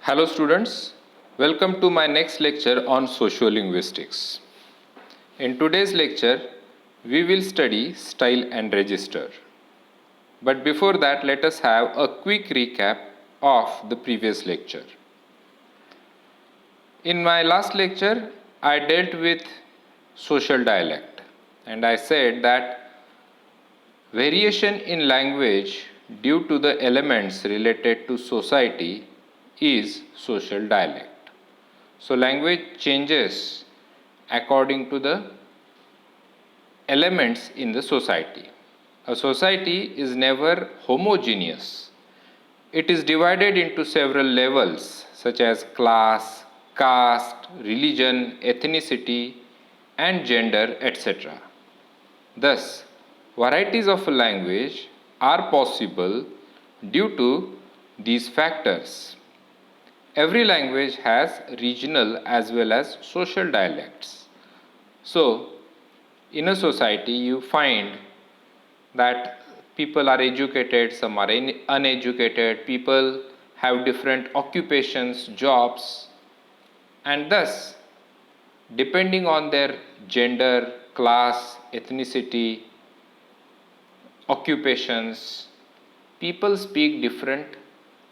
Hello students, welcome to my next lecture on sociolinguistics. In today's lecture, we will study style and register. But before that, let us have a quick recap of the previous lecture. In my last lecture, I dealt with social dialect and I said that variation in language due to the elements related to society is social dialect. So language changes according to the elements in the society. A society is never homogeneous. It is divided into several levels such as class, caste, religion, ethnicity, and gender, etc. Thus, varieties of a language are possible due to these factors. Every language has regional as well as social dialects. So, in a society, you find that people are educated, some are uneducated, people have different occupations, jobs, and thus, depending on their gender, class, ethnicity, occupations, people speak different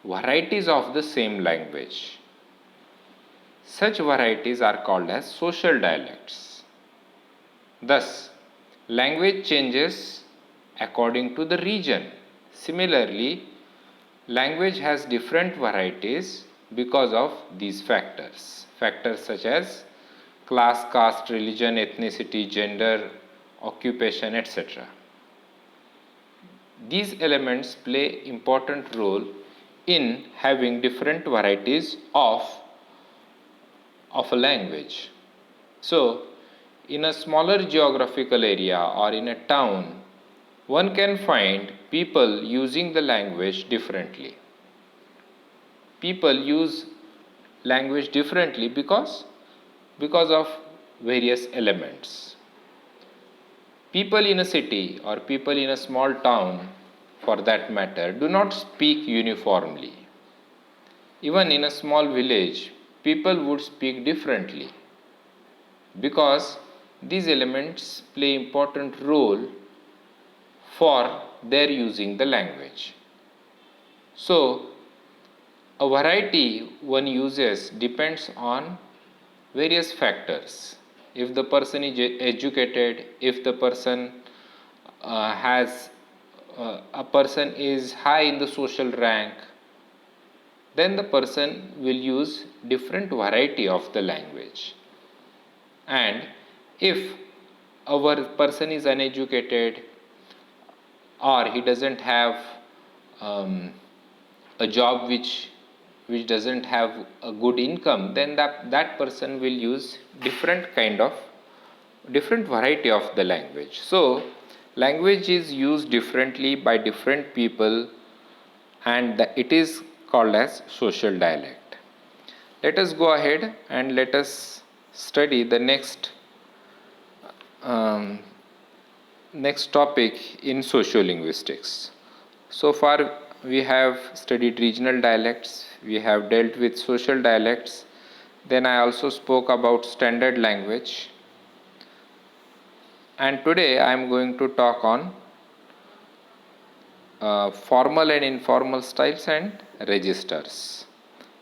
varieties of the same language. Such varieties are called as social dialects. Thus, language changes according to the region. Similarly, language has different varieties because of these factors. Factors such as class, caste, religion, ethnicity, gender, occupation, etc. These elements play important role in having different varieties of a language. So, in a smaller geographical area or in a town, one can find people using the language differently. People use language differently because of various elements. People in a city or people in a small town, for that matter, do not speak uniformly. Even in a small village, people would speak differently because these elements play important role for their using the language. So, a variety one uses depends on various factors. If the person is educated, if the person has a person is high in the social rank, then the person will use different variety of the language. And if our person is uneducated or he doesn't have a job which doesn't have a good income, then that person will use different variety of the language. So language is used differently by different people and it is called as social dialect. Let us go ahead and let us study the um, next topic in sociolinguistics. So far we have studied regional dialects, we have dealt with social dialects, then I also spoke about standard language, and today I am going to talk on formal and informal styles and registers.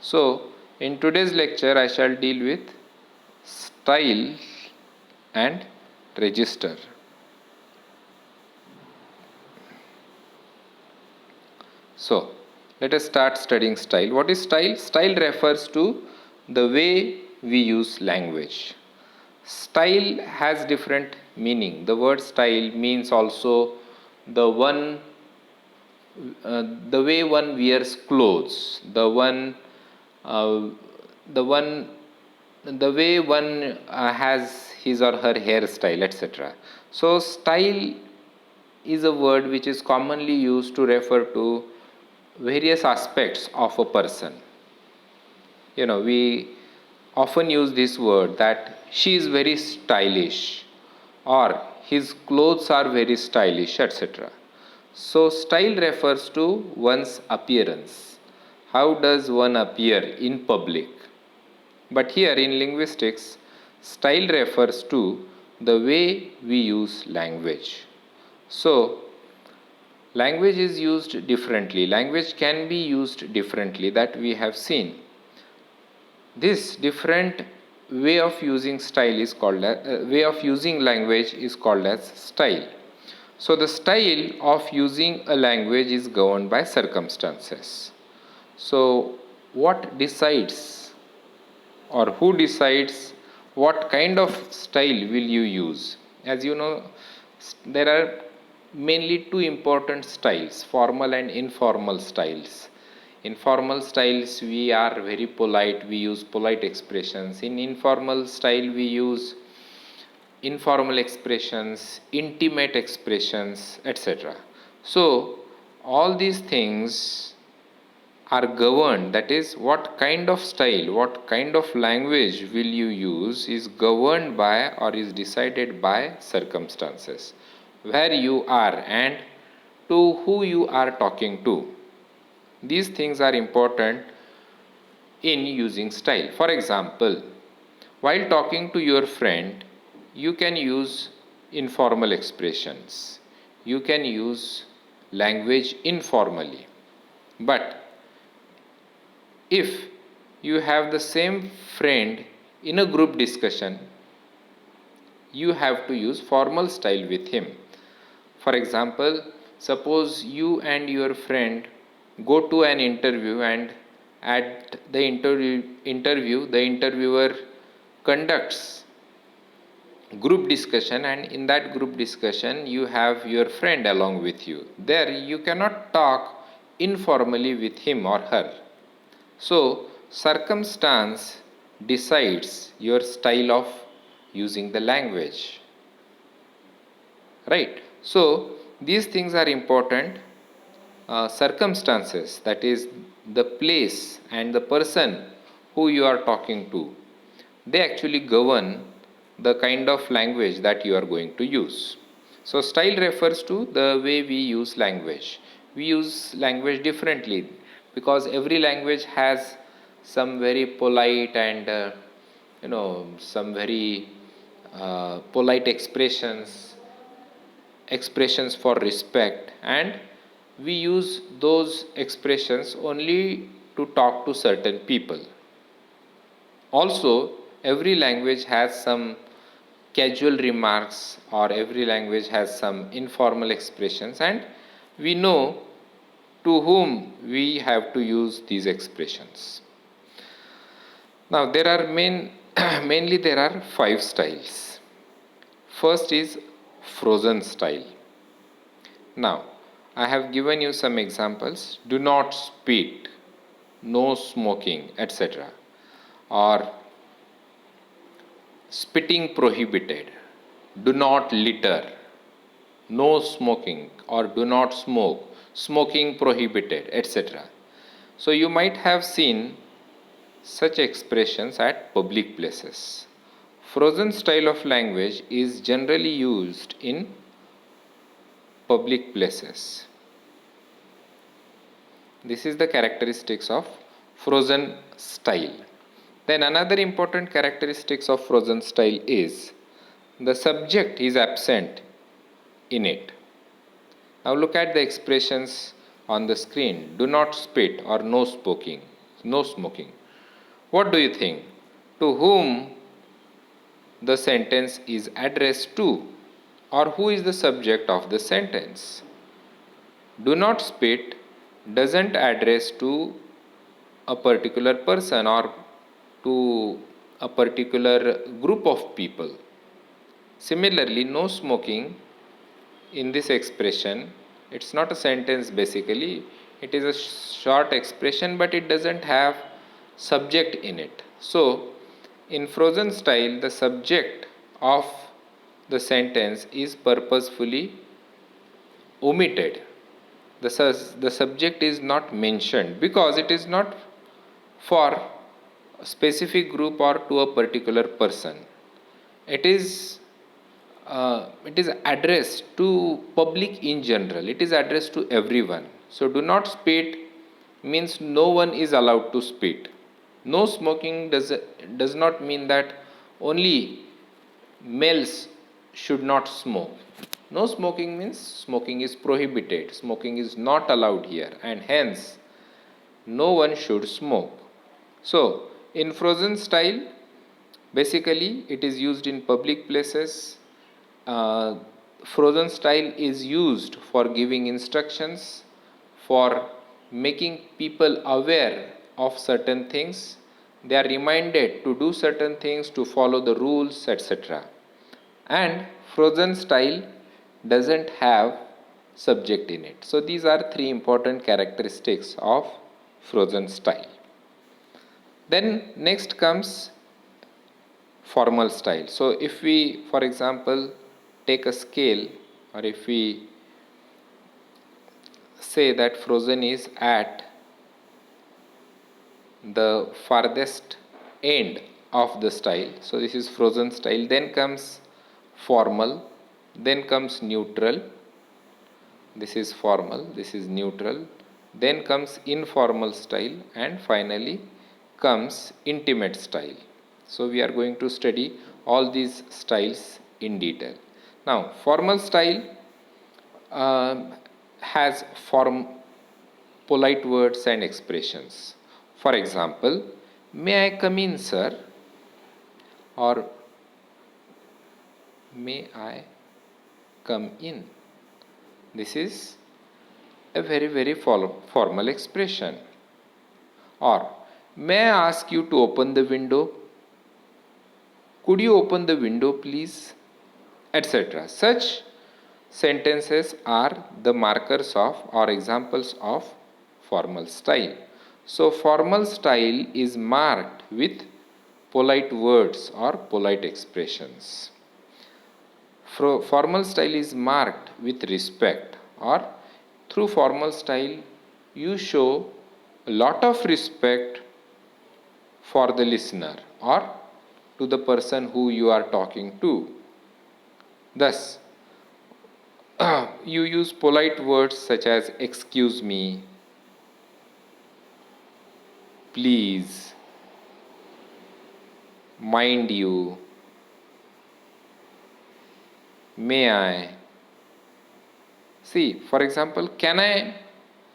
So in today's lecture I shall deal with style and register. So let us start studying style. What is style? Style refers to the way we use language. Style has different meaning. The word style means also the the way one wears clothes, uh, the one the way one has his or her hairstyle, etc. So style is a word which is commonly used to refer to various aspects of a person. We often use this word that she is very stylish or his clothes are very stylish, etc. So style refers to one's appearance, how does one appear in public. But here in linguistics, style refers to the way we use language. So, language is used differently. Language can be used differently, that we have seen. This different way of using style is called way of using language is called as style. So the style of using a language is governed by circumstances. So what decides, or who decides what kind of style will you use? As you know, there are mainly two important styles, formal and informal styles. In formal styles, we are very polite, we use polite expressions. In informal style, we use informal expressions, intimate expressions, etc. So, all these things are governed, that is, what kind of style, what kind of language will you use is governed by or is decided by circumstances, where you are and to who you are talking to. These things are important in using style. For example, while talking to your friend, you can use informal expressions. You can use language informally. But if you have the same friend in a group discussion, you have to use formal style with him. For example, suppose you and your friend go to an interview, and at the interview the interviewer conducts group discussion, and in that group discussion you have your friend along with you. There you cannot talk informally with him or her. So circumstance decides your style of using the language. Right? So these things are important. Circumstances, that is, the place and the person who you are talking to, they actually govern the kind of language that you are going to use. So style refers to the way we use language. We use language differently because every language has some very polite and some very polite expressions for respect, and we use those expressions only to talk to certain people. Also, every language has some casual remarks, or every language has some informal expressions, and we know to whom we have to use these expressions. Now there are mainly there are 5 styles. First is frozen style. Now I have given you some examples: do not spit, no smoking, etc., or spitting prohibited, do not litter, no smoking, or do not smoke, smoking prohibited, etc. So you might have seen such expressions at public places. Frozen style of language is generally used in public places. This is the characteristics of frozen style. Then another important characteristics of frozen style is the subject is absent in it. Now look at the expressions on the screen: do not spit or no smoking, no smoking. What do you think? To whom the sentence is addressed to, or who is the subject of the sentence? Do not spit doesn't address to a particular person or to a particular group of people. Similarly, no smoking in this expression, it's not a sentence basically, it is a short expression, but it doesn't have subject in it. So in frozen style, the subject of the sentence is purposefully omitted. The subject is not mentioned because it is not for a specific group or to a particular person. It is addressed to public in general. It is addressed to everyone. So do not spit means no one is allowed to spit. No smoking does not mean that only males should not smoke. No smoking means smoking is prohibited, smoking is not allowed here, and hence no one should smoke. So, in frozen style, basically it is used in public places. Uh, Frozen style is used for giving instructions, for making people aware of certain things. They are reminded to do certain things, to follow the rules, etc. And frozen style doesn't have subject in it. So these are three important characteristics of frozen style. Then next comes formal style. So if we, for example, take a scale, or if we say that frozen is at the farthest end of the style, so this is frozen style, then comes formal, then comes neutral, this is formal, this is neutral, then comes informal style, and finally comes intimate style. So we are going to study all these styles in detail. Now formal style has polite words and expressions. For example, may I come in, sir? Or may I come in? This is a very formal expression. Or may I ask you to open the window? Could you open the window, please? Etc. Such sentences are the markers of or examples of formal style. So formal style is marked with polite words or polite expressions. Formal style is marked with respect, or through formal style you show a lot of respect for the listener or to the person who you are talking to. Thus, you use polite words such as excuse me, please, mind you, may I. See, for example, can I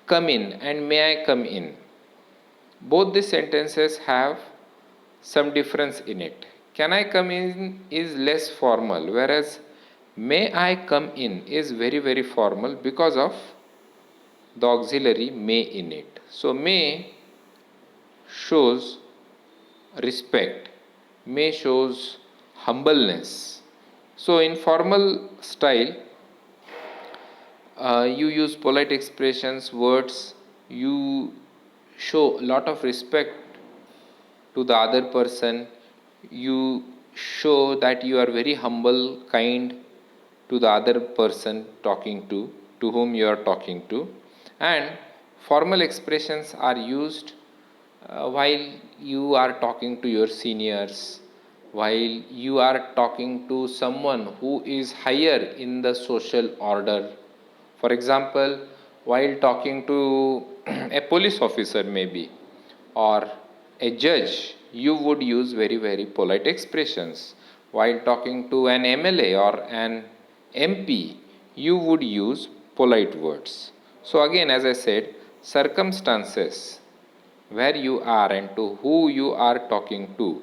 come in and may I come in? Both the sentences have some difference in it. Can I come in is less formal, whereas may I come in is very formal because of the auxiliary may in it. So may shows respect, may shows humbleness. So in formal style, you use polite expressions, words, you show a lot of respect to the other person, you show that you are very humble, kind to the other person to whom you are talking to. And formal expressions are used while you are talking to your seniors, while you are talking to someone who is higher in the social order. For example, while talking to a police officer maybe, or a judge, you would use very polite expressions. While talking to an MLA or an MP, you would use polite words. So again, as I said, circumstances where you are and to who you are talking to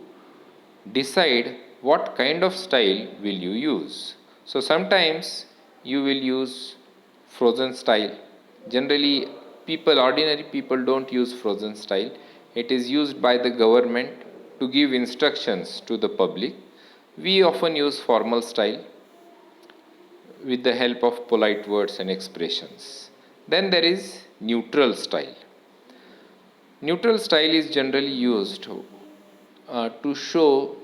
decide what kind of style will you use. So sometimes you will use frozen style. Generally, ordinary people don't use frozen style. It is used by the government to give instructions to the public. We often use formal style with the help of polite words and expressions. Then there is neutral style. Neutral style is generally used to show,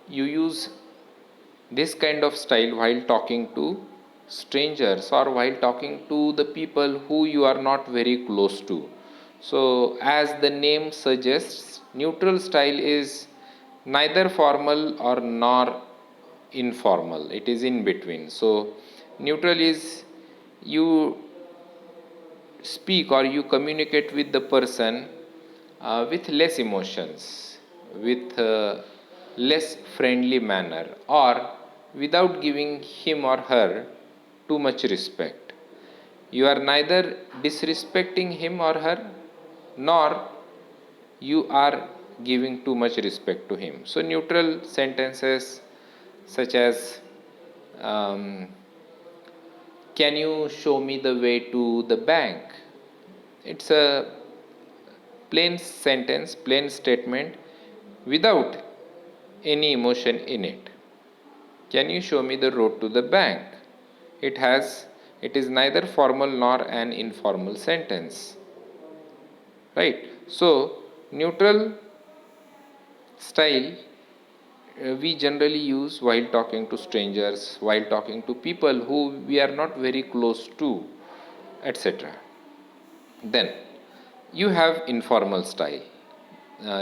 you use this kind of style while talking to strangers or while talking to the people who you are not very close to. So, as the name suggests, neutral style is neither formal or nor informal, it is in between. So, neutral is you speak or you communicate with the person with less emotions, with less friendly manner, or without giving him or her too much respect. You are neither disrespecting him or her, nor you are giving too much respect to him. So, neutral sentences such as can you show me the way to the bank? It's a plain sentence, plain statement without any emotion in it. Can you show me the road to the bank? It has it is neither formal nor an informal sentence. Right? So, neutral style we generally use while talking to strangers, while talking to people who we are not very close to, etc. Then you have informal style.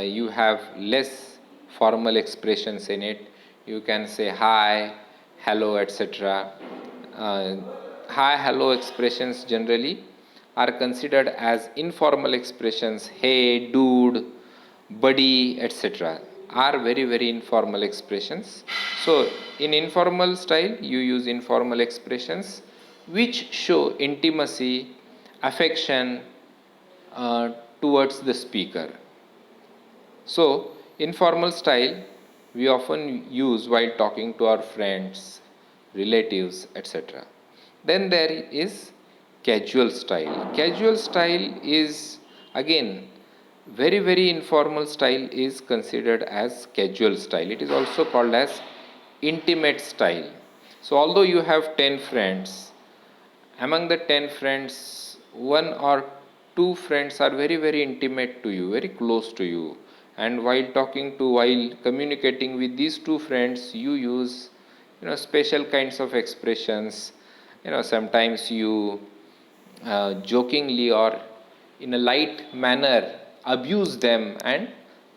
You have less formal expressions in it. You can say hi, hello, etc. Uh, Hi, hello expressions generally are considered as informal expressions. Hey, dude, buddy, etc. are very, very informal expressions. So, in informal style, you use informal expressions which show intimacy, affection uh, towards the speaker. So, informal style we often use while talking to our friends, relatives, etc. Then there is casual style. Casual style is again very, very informal style is considered as casual style. It is also called as intimate style. So, although you have 10 friends, among the 10 friends, one or two friends are very, very intimate to you, very close to you. And while communicating with these two friends, you use, special kinds of expressions. Sometimes you jokingly or in a light manner abuse them, and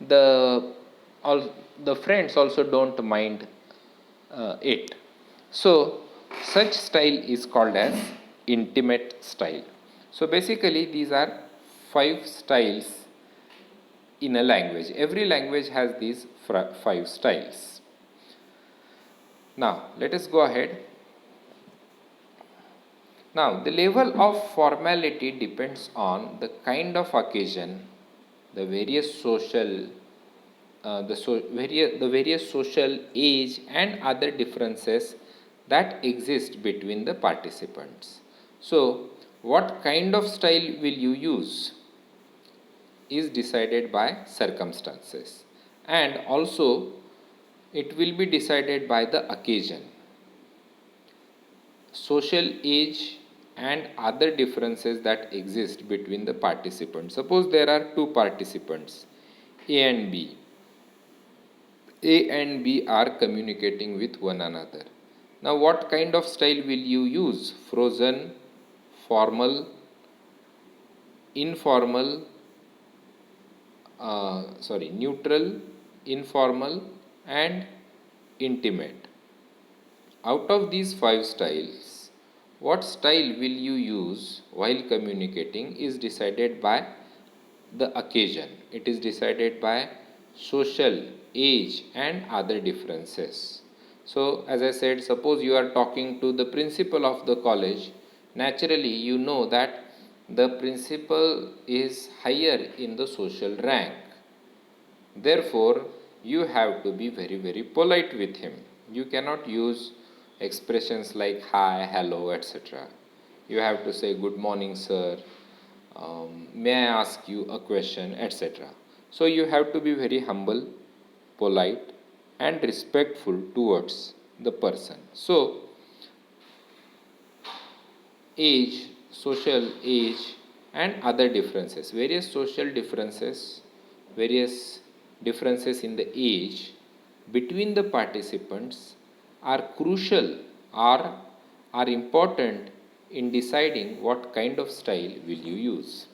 the all the friends also don't mind it. So, such style is called as intimate style. So, basically, these are 5 styles in a language. Every language has these 5 styles. Now, let us go ahead. Now, the level of formality depends on the kind of occasion, the various social the various social age and other differences that exist between the participants. So, what kind of style will you use is decided by circumstances, and also it will be decided by the occasion, social age and other differences that exist between the participants. Suppose there are two participants A and B. A and B are communicating with one another. Now, what kind of style will you use? Frozen, formal, informal, neutral, informal, and intimate. Out of these 5 styles, what style will you use while communicating is decided by the occasion. It is decided by social, age, and other differences. So, as I said, suppose you are talking to the principal of the college, naturally you know that the principal is higher in the social rank. Therefore, you have to be very, very polite with him. You cannot use expressions like hi, hello, etc. You have to say good morning, sir, may I ask you a question, etc. So, you have to be very humble, polite, and respectful towards the person. So, age, social age, and other differences, various differences in the age between the participants are crucial or are important in deciding what kind of style will you use.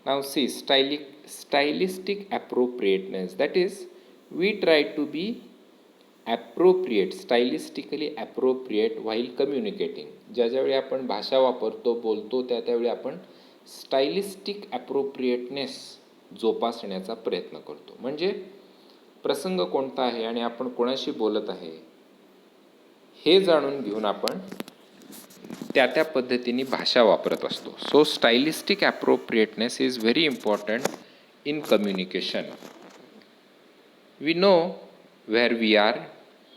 Now, see, stylistic appropriateness, that is, we try to be appropriate, stylistically appropriate while communicating. ज्या ज्यावेळी आपण भाषा वापरतो, बोलतो, त्या त्यावेळी आपण स्टायलिस्टिक ॲप्रोप्रिएटनेस जोपासण्याचा प्रयत्न करतो. म्हणजे प्रसंग कोणता आहे आणि आपण कोणाशी बोलत आहे हे जाणून घेऊन आपण त्या पद्धतीने भाषा वापरत असतो. So stylistic appropriateness is very important in communication. We know where we are,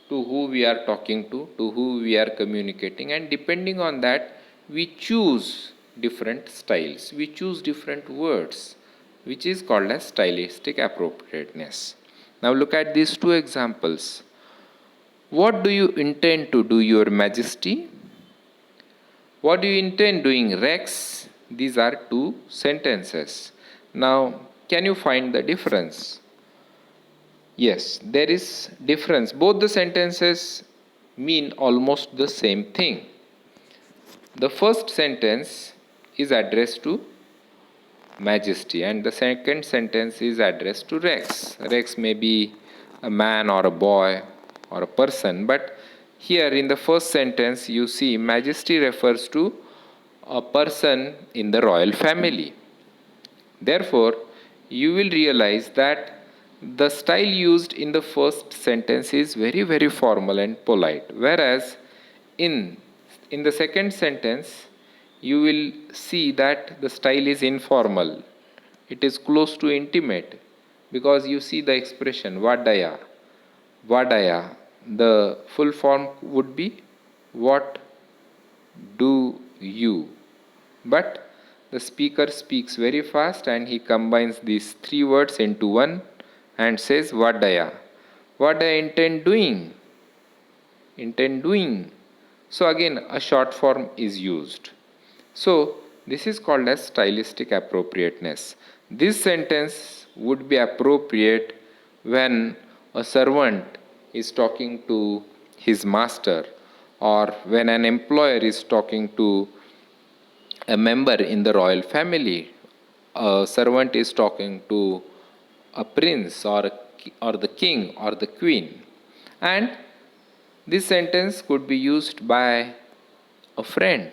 to who we are talking to who we are communicating, and depending on that, we choose different styles, we choose different words, which is called as stylistic appropriateness. Now look at these two examples. What do you intend to do, Your Majesty? What do you intend doing, Rex? These are two sentences. Now, can you find the difference? Yes, there is difference. Both the sentences mean almost the same thing. The first sentence is addressed to Majesty and the second sentence is addressed to Rex. Rex may be a man or a boy or a person, but here in the first sentence you see Majesty refers to a person in the royal family. Therefore, you will realize that the style used in the first sentence is very, very formal and polite, whereas in the second sentence you will see that the style is informal. It is close to intimate because you see the expression vadaya. Vadaya, the full form would be what do you, but the speaker speaks very fast and he combines these three words into one and says vadaya. What I intend doing? Intend doing. So again a short form is used. So this is called as stylistic appropriateness. This sentence would be appropriate when a servant is talking to his master or when an employer is talking to a member in the royal family. A servant is talking to a prince or the king or the queen. And this sentence could be used by a friend.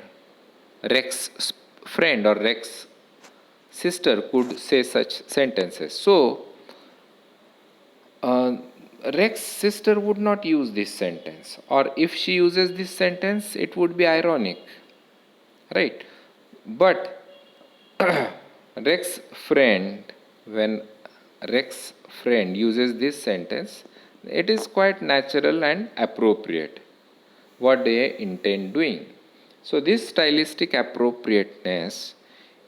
Rex's friend or Rex's sister could say such sentences. So, Rex's sister would not use this sentence, or if she uses this sentence, it would be ironic, right? But Rex friend, when Rex friend uses this sentence, it is quite natural and appropriate. What they intend doing. So this stylistic appropriateness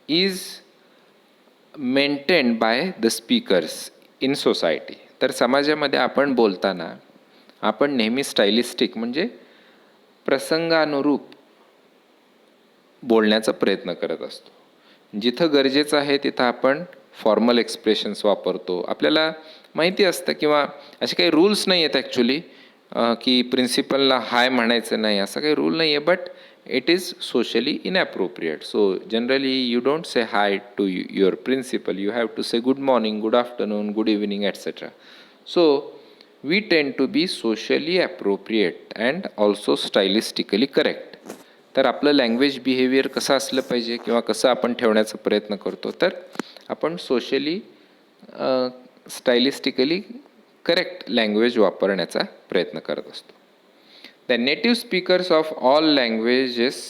is maintained by the speakers in society. तर समाजामध्ये आपण बोलताना आपण नेहमी स्टायलिस्टिक म्हणजे प्रसंगानुरूप बोलण्याचा प्रयत्न करत असतो. जिथं गरजेचं आहे तिथं आपण फॉर्मल एक्सप्रेशन्स वापरतो. आपल्याला माहिती असतं किंवा असे काही रूल्स नाही आहेत ॲक्च्युली की प्रिन्सिपलला हाय म्हणायचं नाही, असं काही रूल नाही आहे, but it is socially inappropriate. So generally you don't say hi to your principal, you have to say good morning, good afternoon, good evening et cetera. So we tend to be socially appropriate and also stylistically correct. तर आपलं language behaviour कसं असलं पाहिजे किंवा कसं आपण ठेवण्याचा प्रयत्न करतो, तर आपण सोशली स्टायलिस्टिकली करेक्ट लँग्वेज वापरण्याचा प्रयत्न करत असतो. The native speakers of all languages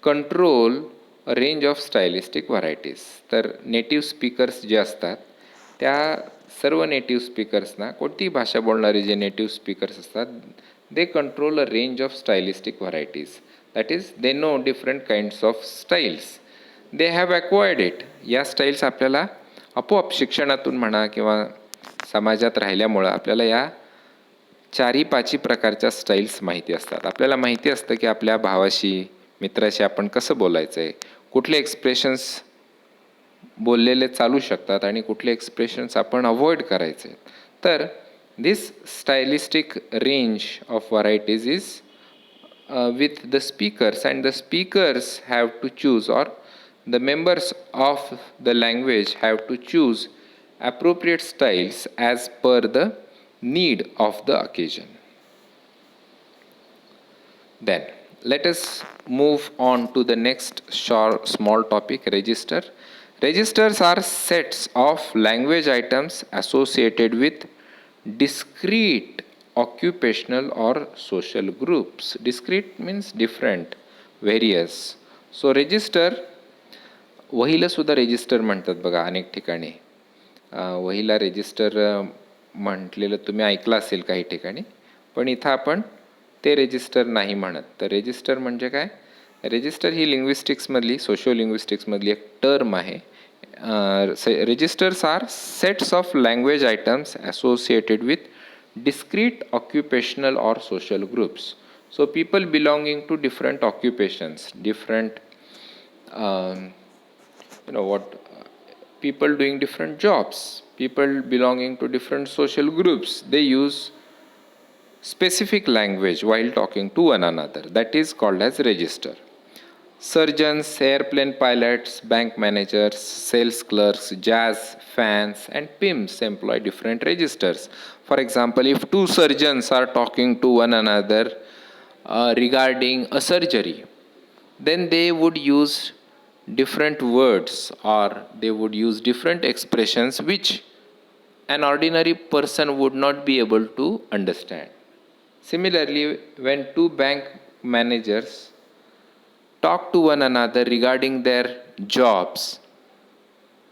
control a range of stylistic varieties. तर नेटिव्ह स्पीकर्स जे असतात त्या सर्व नेटिव्ह स्पीकर्सना, कोणतीही भाषा बोलणारे जे नेटिव्ह स्पीकर्स असतात, they control a range of stylistic varieties. That is they know different kinds of styles. They have acquired it. या styles आपल्याला आपोआप शिक्षणातून म्हणा किंवा समाजात राहिल्यामुळं आपल्याला या चारी पाची प्रकारच्या स्टाईल्स माहिती असतात. आपल्याला माहिती असतं की आपल्या भावाशी मित्राशी आपण कसं बोलायचं आहे, कुठले एक्सप्रेशन्स बोललेले चालू शकतात आणि कुठले एक्सप्रेशन्स आपण अवॉइड करायचे. तर this stylistic range of varieties is with the speakers, and the speakers have to choose, or the members of the language have to choose appropriate styles as per the need of the occasion. Then let us move on to the next small topic, register. Registers are sets of language items associated with discrete occupational or social groups. Discrete means different, various. So register, वहीला सुद्धा resistor म्हणतात बघा अनेक ठिकाणी. वहीला resistor म्हटलेलं तुम्ही ऐकलं असेल काही ठिकाणी, पण इथं आपण ते रेजिस्टर नाही म्हणत. तर रेजिस्टर म्हणजे काय? रेजिस्टर ही लिंग्विस्टिक्समधली, सोशो लिंग्विस्टिक्समधली एक टर्म आहे. registers are sets of language items associated with discrete occupational or social groups. So people belonging to different occupations, different people doing different jobs, people belonging to different social groups, they use specific language while talking to one another. That is called as register. Surgeons, airplane pilots, bank managers, sales clerks, jazz fans, and pimps employ different registers. For example, if two surgeons are talking to one another regarding a surgery, then they would use different words or they would use different expressions which an ordinary person would not be able to understand. Similarly, when two bank managers talk to one another regarding their jobs,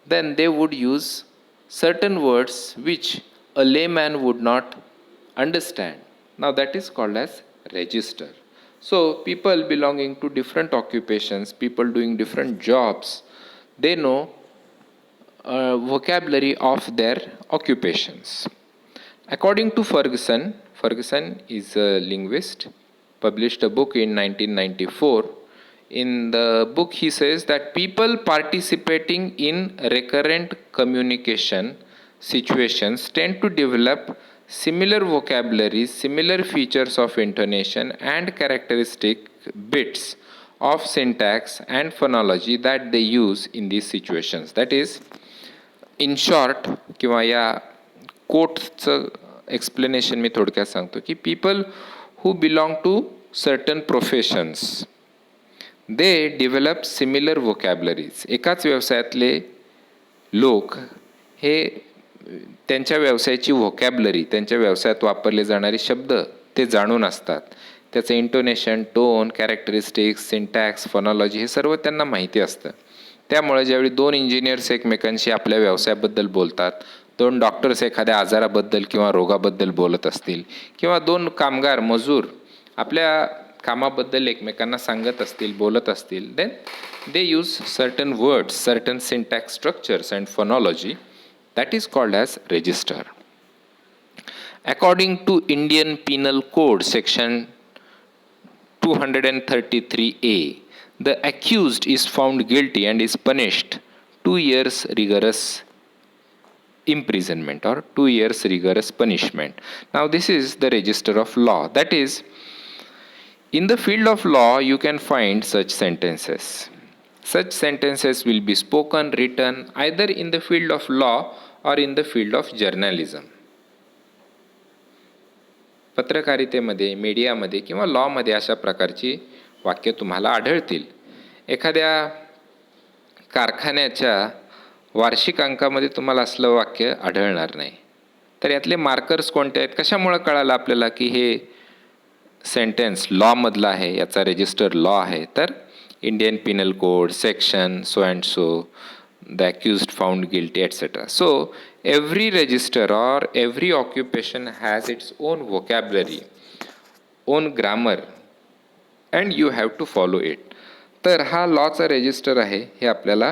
then they would use certain words which a layman would not understand. Now that is called as register. So people belonging to different occupations, people doing different jobs, they know vocabulary of their occupations. According to Ferguson is a linguist, published a book in 1994. In the book, he says that people participating in recurrent communication situations tend to develop similar vocabularies, similar features of intonation, and characteristic bits of syntax and phonology that they use in these situations. That is, in short, किंवा या कोटचं explanation मी थोडक्यात सांगतो की people who belong to certain professions, they develop similar vocabularies. एकाच व्यवसायातले लोक हे त्यांच्या व्यवसायाची vocabulary, त्यांच्या व्यवसायात वापरले जाणारे शब्द ते जाणून असतात. त्याचं इंटोनेशन, टोन, कॅरेक्टरिस्टिक्स, सिंटॅक्स, फोनॉलॉजी हे सर्व त्यांना माहिती असतं. त्यामुळे ज्यावेळी दोन इंजिनियर्स एकमेकांशी आपल्या व्यवसायाबद्दल बोलतात, दोन डॉक्टर्स एखाद्या आजाराबद्दल किंवा रोगाबद्दल बोलत असतील, किंवा दोन कामगार, मजूर आपल्या कामाबद्दल एकमेकांना सांगत असतील, बोलत असतील, then they use certain words, certain syntax structures and phonology. That is called as register. According to Indian Penal Code section 233A, the accused is found guilty and is punished 2 years rigorous imprisonment or 2 years rigorous punishment. Now this is the register of law. That is, in the field of law you can find such sentences. Such sentences will be spoken, written either in the field of law or in the field of journalism. पत्रकारितेमध्ये, मीडियामध्ये किंवा लॉमध्ये अशा प्रकारची वाक्य तुम्हाला आढळतील. एखाद्या कारखान्याच्या वार्षिक अंकामध्ये तुम्हाला असलं वाक्य आढळणार नाही. तर यातले मार्कर्स कोणते आहेत? कशामुळे कळालं आपल्याला की हे सेंटेन्स लॉमधलं आहे, याचा रजिस्टर लॉ आहे? तर Indian penal code section so and so, the accused found guilty, etc. So every register or every occupation has its own vocabulary, own grammar, and you have to follow it. तर हा लॉचा register आहे, हे आपल्याला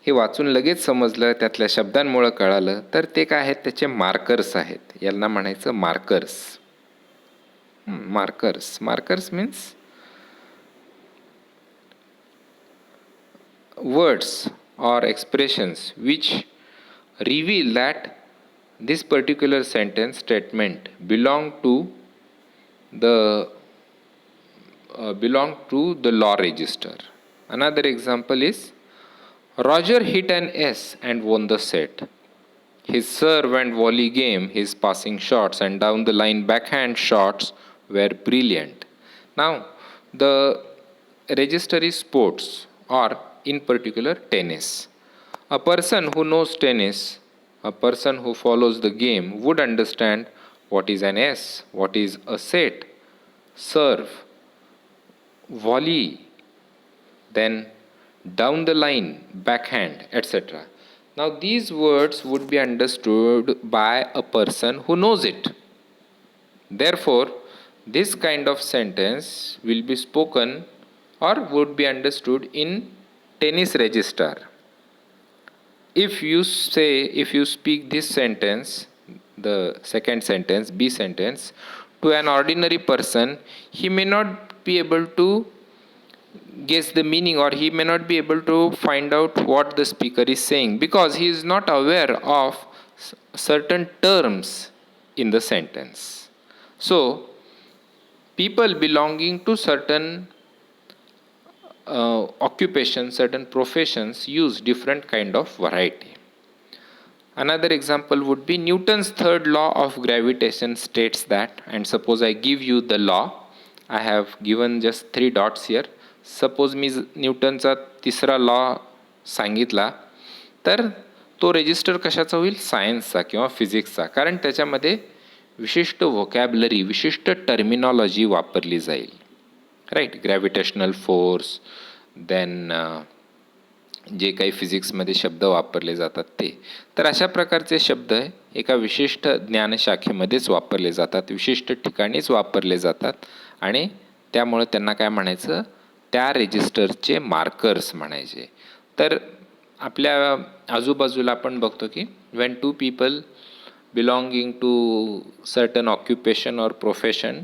हे वाचून लगेच समजलं, त्यातल्या शब्दांमुळे कळालं. तर ते काय आहेत? त्याचे मार्कर्स आहेत. यांना म्हणायचं markers. Markers means words or expressions which reveal that this particular sentence statement belong to the law register. Another example is Roger hit an S and won the set. His serve and volley game, his passing shots and down the line backhand shots were brilliant. Now The register is sports, or in particular tennis. A person who knows tennis, a person who follows the game would understand what is an S, what is a set, serve, volley, then down the line, backhand, etc. Now, these words would be understood by a person who knows it. Therefore, this kind of sentence will be spoken or would be understood in tennis register. If you speak this sentence, the second sentence, B sentence, to an ordinary person, he may not be able to guess the meaning, or he may not be able to find out what the speaker is saying, because he is not aware of certain terms in the sentence. So, people belonging to certain occupations, certain professions use different kind of variety. Another example would be Newton's third law of gravitation states that, and suppose I give you the law, I have given just 3 dots here. Suppose मी न्यूटनचा तिसरा law सांगितला, तर तो resistor कशाचा होईल? सायन्सचा किंवा फिजिक्सचा, कारण त्याच्यामध्ये विशिष्ट व्होकॅबलरी, विशिष्ट टर्मिनॉलॉजी वापरली जाईल. राईट, ग्रॅव्हिटेशनल फोर्स, देन जे काही फिजिक्समध्ये शब्द वापरले जातात ते. तर अशा प्रकारचे शब्द एका विशिष्ट ज्ञानशाखेमध्येच वापरले जातात, विशिष्ट ठिकाणीच वापरले जातात, आणि त्यामुळे त्यांना काय म्हणायचं? त्या रेजिस्टरचे मार्कर्स म्हणायचे. तर आपल्या आजूबाजूला आपण बघतो की when 2 people belonging to certain occupation और प्रोफेशन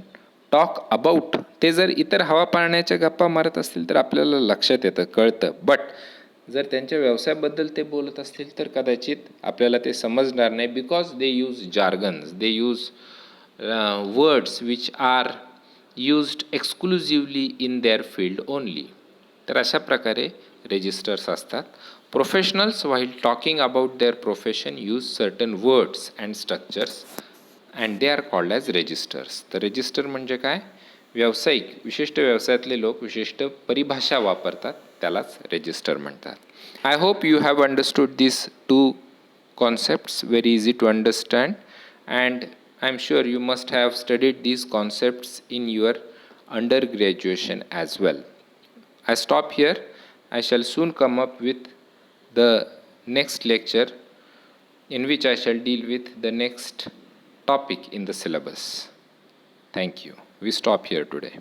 टॉक अबाउट, ते जर इतर हवा पाळण्याच्या गप्पा मारत असतील तर आपल्याला लक्षात येतं, कळतं. बट जर त्यांच्या व्यवसायाबद्दल ते बोलत असतील तर कदाचित आपल्याला ते समजणार नाही, because they use jargons, they use words which are used exclusively in their field only. तर अशा प्रकारे रेजिस्टर्स असतात. Professionals while talking about their profession use certain words and structures and they are called as registers. तर resistor म्हणजे काय? व्यावसायिक, विशिष्ट व्यवसायातले लोक विशिष्ट परिभाषा वापरतात, त्यालाच रेजिस्टर म्हणतात. I hope you have understood this 2 concepts, very easy to understand, and I am sure you must have studied these concepts in your undergraduation as well. I stop here. I shall soon come up with the next lecture in which I shall deal with the next topic in the syllabus. Thank you. We stop here today.